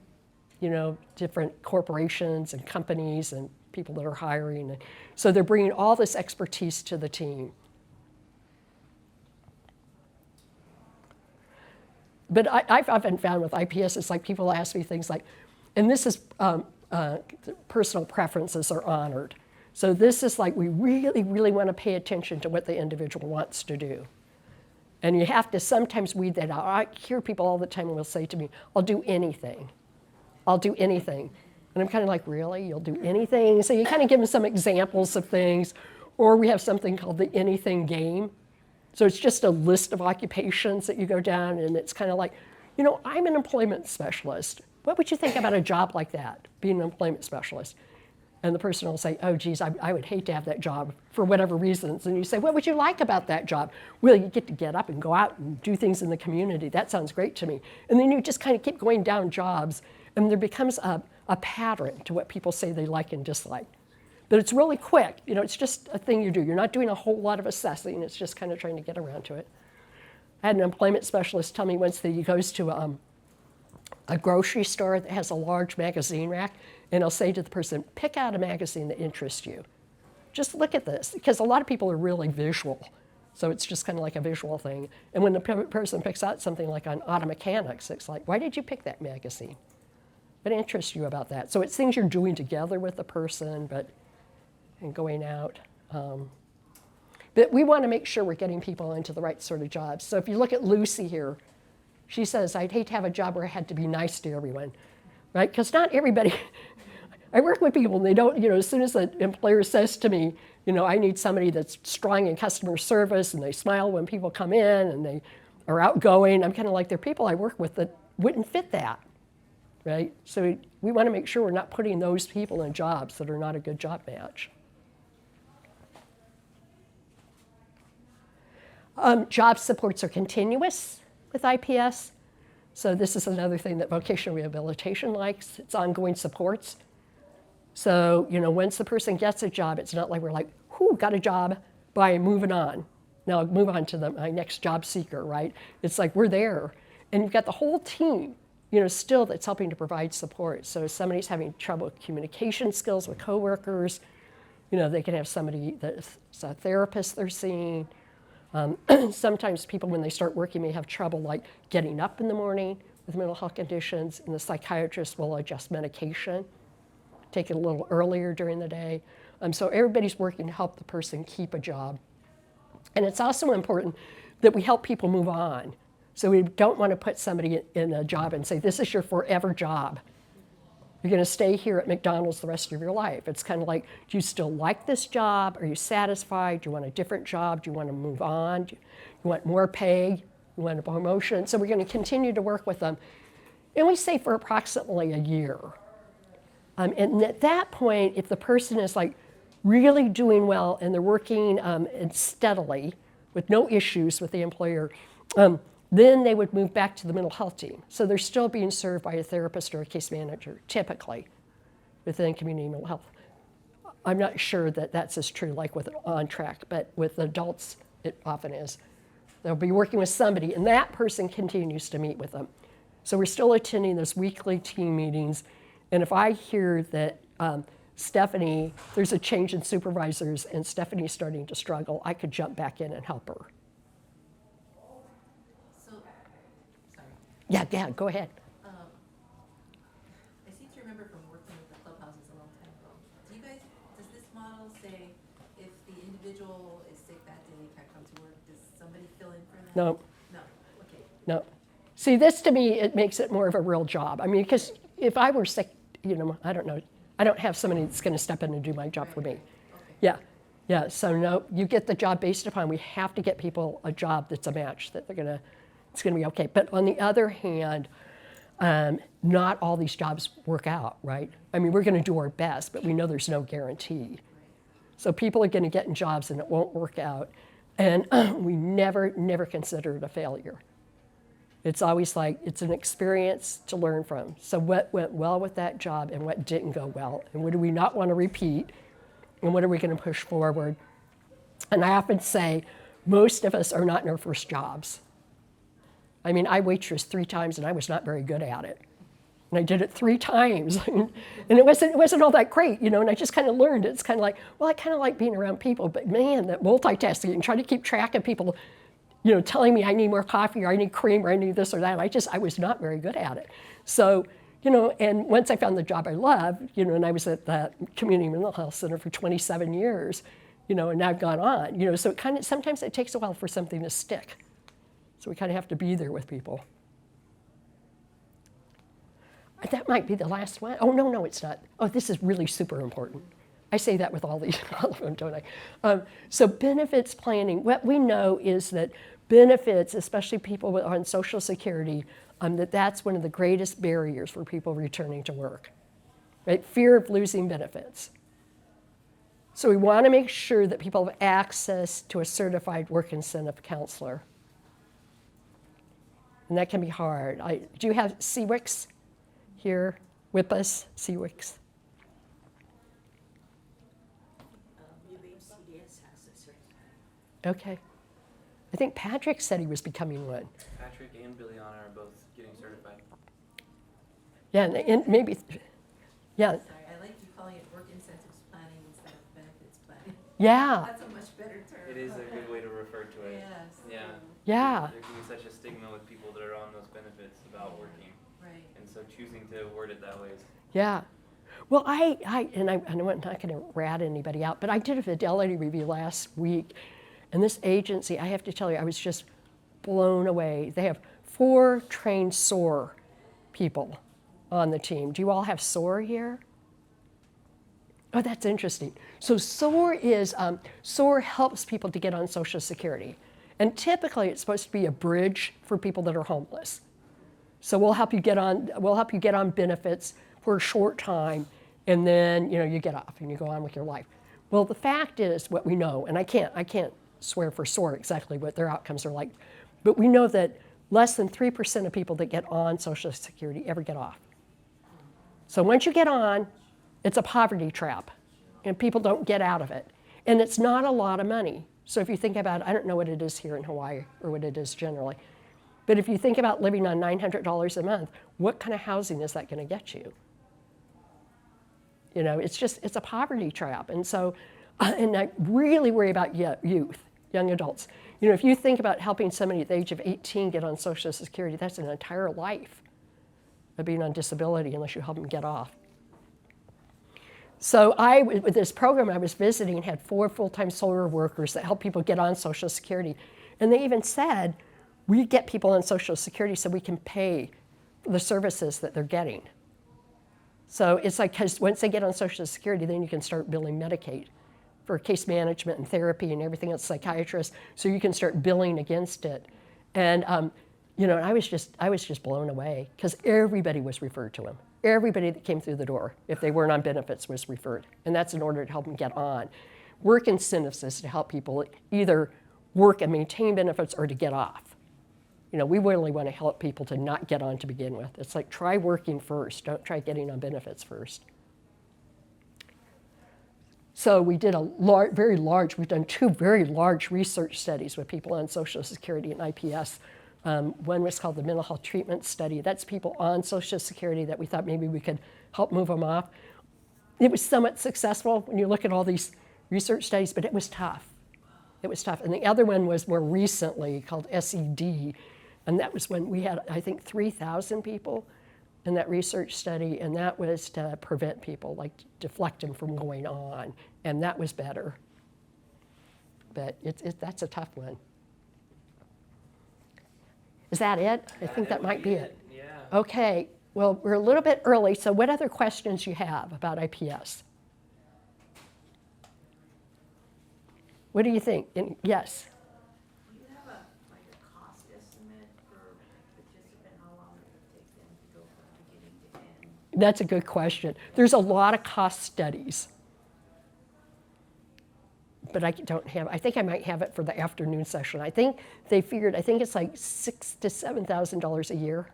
different corporations and companies and people that are hiring. So they're bringing all this expertise to the team. But I've often found with IPS, it's like people ask me things like, and this is personal preferences are honored. So this is like we really, really want to pay attention to what the individual wants to do. And you have to sometimes weed that out. I hear people all the time who will say to me, I'll do anything. I'll do anything. And I'm kind of like, really? You'll do anything? So you kind of give them some examples of things. Or we have something called the anything game. So it's just a list of occupations that you go down, and it's kind of like, I'm an employment specialist. What would you think about a job like that, being an employment specialist? And the person will say, oh, geez, I would hate to have that job for whatever reasons. And you say, what would you like about that job? Well, you get up and go out and do things in the community. That sounds great to me. And then you just kind of keep going down jobs, and there becomes a pattern to what people say they like and dislike. But it's really quick. It's just a thing you do. You're not doing a whole lot of assessing. It's just kind of trying to get around to it. I had an employment specialist tell me once that he goes to a grocery store that has a large magazine rack, and I'll say to the person, pick out a magazine that interests you. Just look at this, because a lot of people are really visual. So it's just kind of like a visual thing. And when the person picks out something like on auto mechanics, it's like, why did you pick that magazine? What interests you about that? So it's things you're doing together with the person, and going out. But we want to make sure we're getting people into the right sort of jobs. So if you look at Lucy here, she says, I'd hate to have a job where I had to be nice to everyone, right? Because not everybody, I work with people and they don't, as soon as an employer says to me, I need somebody that's strong in customer service and they smile when people come in and they are outgoing, I'm kind of like, there are people I work with that wouldn't fit that, right? So we want to make sure we're not putting those people in jobs that are not a good job match. Job supports are continuous with IPS. So this is another thing that vocational rehabilitation likes. It's ongoing supports. So, once the person gets a job, it's not like we're like, whew, got a job, bye, moving on. Now move on to my next job seeker, right? It's like we're there. And you've got the whole team, still that's helping to provide support. So if somebody's having trouble with communication skills with coworkers, they can have somebody that's a therapist they're seeing. Sometimes people, when they start working, may have trouble like getting up in the morning with mental health conditions, and the psychiatrist will adjust medication, take it a little earlier during the day. So everybody's working to help the person keep a job. And it's also important that we help people move on. So we don't want to put somebody in a job and say, this is your forever job. You're going to stay here at McDonald's the rest of your life. It's kind of like, do you still like this job? Are you satisfied? Do you want a different job? Do you want to move on? Do you want more pay? You want a promotion? So we're going to continue to work with them. And we say for approximately a year. And at that point, if the person is like really doing well and they're working steadily with no issues with the employer, then they would move back to the mental health team. So they're still being served by a therapist or a case manager, typically, within community mental health. I'm not sure that that's as true like with On Track, but with adults, it often is. They'll be working with somebody, and that person continues to meet with them. So we're still attending those weekly team meetings, and if I hear that Stephanie, there's a change in supervisors and Stephanie's starting to struggle, I could jump back in and help her. So, sorry. Yeah, go ahead. I seem to remember from working with the clubhouses a long time ago. Does this model say if the individual is sick that day, can't come to work, does somebody fill in for them? No. No, okay. No. See, this to me, it makes it more of a real job. I mean, because if I were sick, I don't know, I don't have somebody that's going to step in and do my job for me. Okay. Yeah, so no, you get the job based upon, we have to get people a job that's a match, that it's going to be okay. But on the other hand, not all these jobs work out, right? I mean, we're going to do our best, but we know there's no guarantee. So people are going to get in jobs and it won't work out. And we never consider it a failure. It's always like, it's an experience to learn from. So what went well with that job and what didn't go well? And what do we not want to repeat? And what are we going to push forward? And I often say, most of us are not in our first jobs. I mean, I waitressed 3 times and I was not very good at it. And I did it 3 times. And it wasn't all that great, and I just kind of learned. It's kind of like, well, I kind of like being around people, but man, that multitasking and trying to keep track of people, telling me I need more coffee or I need cream or I need this or that. I was not very good at it. So, and once I found the job I loved, and I was at the Community Mental Health Center for 27 years, and I've gone on, so sometimes it takes a while for something to stick. So we kind of have to be there with people. That might be the last one. Oh, no, it's not. Oh, this is really super important. I say that with all of them, don't I? So benefits planning, what we know is that benefits, especially people on Social Security, that's one of the greatest barriers for people returning to work, right? Fear of losing benefits. So we want to make sure that people have access to a certified work incentive counselor. And that can be hard. Do you have CWICs here with us? CWICs? CDS has this, right? Okay. I think Patrick said he was becoming one. Patrick and Billiana are both getting certified. Yeah, and maybe, yeah. Sorry, I like you calling it work incentives planning instead of benefits planning. Yeah. That's a much better term. It is a good way to refer to it. Yes. Yeah. Yeah. There can be such a stigma with people that are on those benefits about working. Right. And so choosing to word it that way is. Yeah. Well, I'm not going to rat anybody out, but I did a fidelity review last week, and this agency, I have to tell you, I was just blown away. They have 4 trained SOAR people on the team. Do you all have SOAR here? Oh, that's interesting. So SOAR helps people to get on Social Security. And typically it's supposed to be a bridge for people that are homeless. So we'll help you get on benefits for a short time, and then you get off and you go on with your life. Well, the fact is, what we know, and I can't swear for SOAR exactly what their outcomes are like, but we know that less than 3% of people that get on Social Security ever get off. So once you get on, it's a poverty trap, and people don't get out of it. And it's not a lot of money. So if you think about it, I don't know what it is here in Hawaii or what it is generally, but if you think about living on $900 a month, what kind of housing is that going to get you? It's a poverty trap. And so, and I really worry about youth, young adults. If you think about helping somebody at the age of 18 get on Social Security, that's an entire life of being on disability unless you help them get off. So with this program I was visiting, had 4 full-time SOAR workers that help people get on Social Security. And they even said, we get people on Social Security so we can pay for the services that they're getting. So it's like, because once they get on Social Security, then you can start billing Medicaid for case management and therapy and everything else, psychiatrists, so you can start billing against it. And you know, I was just blown away because everybody was referred to him. Everybody that came through the door, if they weren't on benefits, was referred. And that's in order to help them get on. Work incentives is to help people either work and maintain benefits or to get off. You know, we really want to help people to not get on to begin with. It's like, try working first. Don't try getting on benefits first. So we did we've done 2 very large research studies with people on Social Security and IPS. One was called the Mental Health Treatment Study. That's people on Social Security that we thought maybe we could help move them off. It was somewhat successful when you look at all these research studies, but it was tough. It was tough. And the other one was more recently called SED, and that was when we had, I think, 3,000 people in that research study, and that was to prevent people, like deflect them from going on, and that was better. But that's a tough one. Is that it? I think that might be it. Yeah. Okay, well, we're a little bit early, so what other questions you have about IPS? What do you think? Yes? Do you have a cost estimate for participant, how long it would take them to go from beginning to end? That's a good question. There's a lot of cost studies. But I don't have, I think I might have it for the afternoon session. I think they figured, I think it's like $6,000 to $7,000 a year.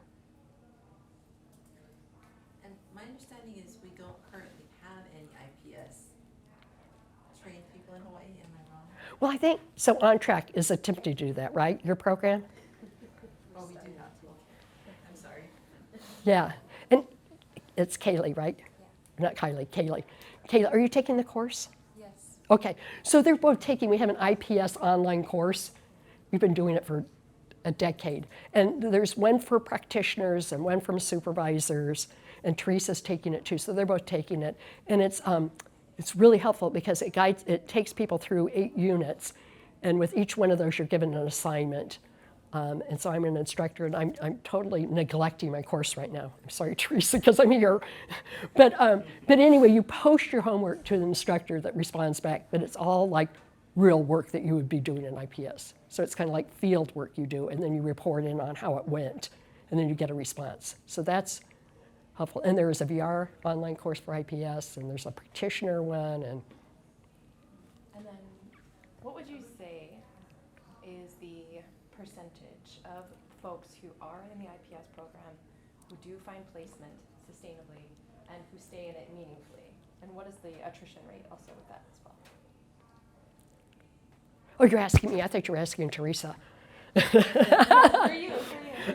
And my understanding is we don't currently have any IPS trained people in Hawaii, am I wrong? Well, I think, so On Track is attempting to do that, right? Your program? Oh, we do not, okay. I'm sorry. Yeah. And it's Kaylee, right? Yeah. Not Kylie, Kaylee. Kaylee, are you taking the course? Okay, so they're both taking, we have an IPS online course. We've been doing it for a decade. And there's one for practitioners and one from supervisors, and Teresa's taking it too, so they're both taking it. And it's really helpful because it takes people through 8 units, and with each one of those you're given an assignment. And so I'm an instructor, and I'm totally neglecting my course right now. I'm sorry, Teresa, because I'm here. But anyway, you post your homework to the instructor that responds back, but it's all like real work that you would be doing in IPS. So it's kind of like field work you do, and then you report in on how it went, and then you get a response. So that's helpful. And there is a VR online course for IPS, and there's a practitioner one. And then what would you say is the percentage of folks who are in the IPS program who do find placement sustainably and who stay in it meaningfully? And what is the attrition rate also with that as well? Oh, you're asking me. I thought you were asking Teresa. For you.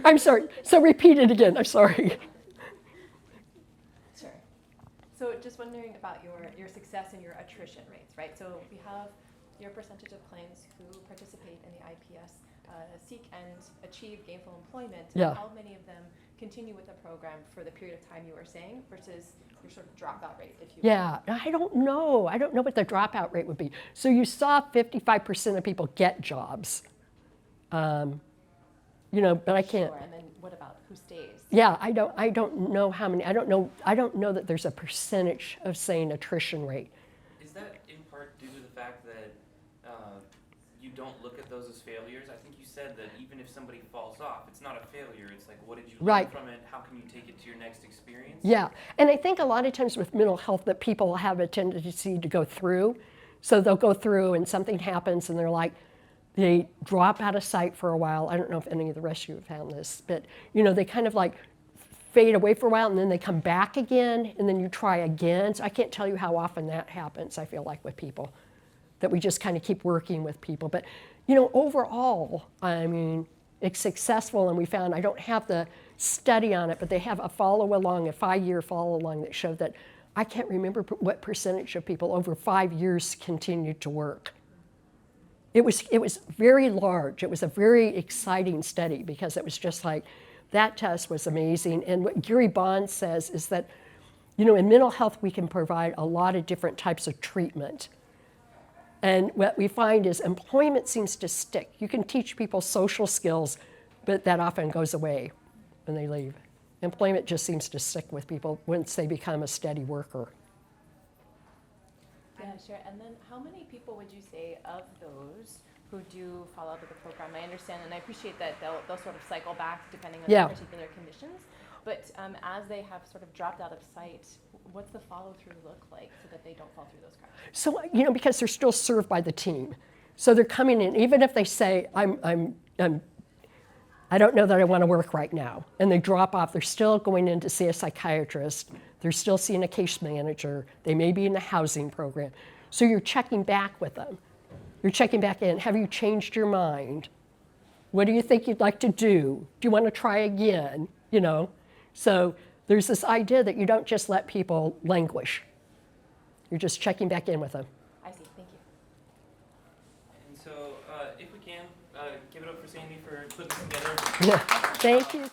I'm sorry. So repeat it again. I'm sorry. Sure. So just wondering about your success and your attrition rates, right? So we have your percentage of clients who participate in the IPS seek and achieve gainful employment. Yeah. How many of them continue with the program for the period of time you were saying versus your sort of dropout rate, if you will? Yeah, I don't know. I don't know what the dropout rate would be. So you saw 55% of people get jobs. You know, but I can't. Sure. And then what about who stays? Yeah, I don't know how many. I don't know that there's a percentage of saying attrition rate. Is that in part due to the fact that you don't look at those as failures? I think you said that even if somebody falls off, it's not a failure. It's like, what did you learn from it? How can you take it to your next experience? Yeah, and I think a lot of times with mental health that people have a tendency to go through. So they'll go through and something happens and they're like, they drop out of sight for a while. I don't know if any of the rest of you have found this, but you know, they kind of like fade away for a while and then they come back again and then you try again. So I can't tell you how often that happens, I feel like, with people, that we just kind of keep working with people. But you know, overall, I mean, it's successful, and we found, I don't have the study on it, but they have a follow-along, a 5-year follow-along that showed that, I can't remember what percentage of people over 5 years continued to work. It was very large. It was a very exciting study because it was just like, that test was amazing. And what Gary Bond says is that, you know, in mental health, we can provide a lot of different types of treatment. And what we find is employment seems to stick. You can teach people social skills, but that often goes away when they leave. Employment just seems to stick with people once they become a steady worker. Yeah, sure. And then how many people would you say of those who do fall out of the program? I understand and I appreciate that they'll sort of cycle back depending on Yeah. their particular conditions. But as they have sort of dropped out of sight, what's the follow-through look like so that they don't fall through those cracks? So, because they're still served by the team. So they're coming in, even if they say, I don't know that I want to work right now, and they drop off, they're still going in to see a psychiatrist, they're still seeing a case manager, they may be in the housing program. So you're checking back with them. You're checking back in, have you changed your mind? What do you think you'd like to do? Do you want to try again? So there's this idea that you don't just let people languish. You're just checking back in with them. I see, thank you. And so, if we can, give it up for Sandy for putting this together. Yeah. Thank you.